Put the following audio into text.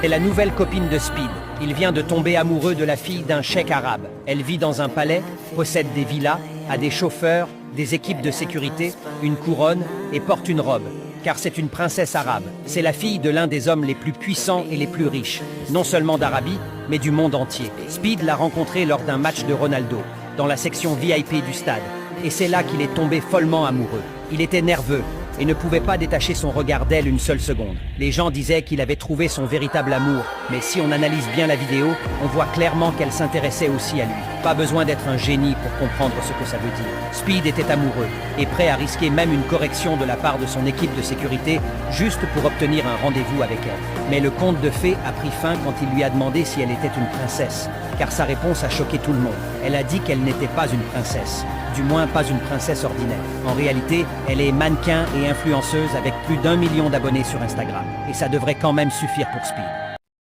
C'est la nouvelle copine de Speed. Il vient de tomber amoureux de la fille d'un cheikh arabe. Elle vit dans un palais, possède des villas, a des chauffeurs, des équipes de sécurité, une couronne et porte une robe. Car c'est une princesse arabe. C'est la fille de l'un des hommes les plus puissants et les plus riches, non seulement d'Arabie, mais du monde entier. Speed l'a rencontrée lors d'un match de Ronaldo, dans la section VIP du stade. Et c'est là qu'il est tombé follement amoureux. Il était nerveux et ne pouvait pas détacher son regard d'elle une seule seconde. Les gens disaient qu'il avait trouvé son véritable amour, mais si on analyse bien la vidéo, on voit clairement qu'elle s'intéressait aussi à lui. Pas besoin d'être un génie pour comprendre ce que ça veut dire. Speed était amoureux et prêt à risquer même une correction de la part de son équipe de sécurité juste pour obtenir un rendez-vous avec elle. Mais le conte de fées a pris fin quand il lui a demandé si elle était une princesse, car sa réponse a choqué tout le monde. Elle a dit qu'elle n'était pas une princesse. Du moins pas une princesse ordinaire. En réalité, elle est mannequin et influenceuse avec plus d'1 million d'abonnés sur Instagram. Et ça devrait quand même suffire pour Speed.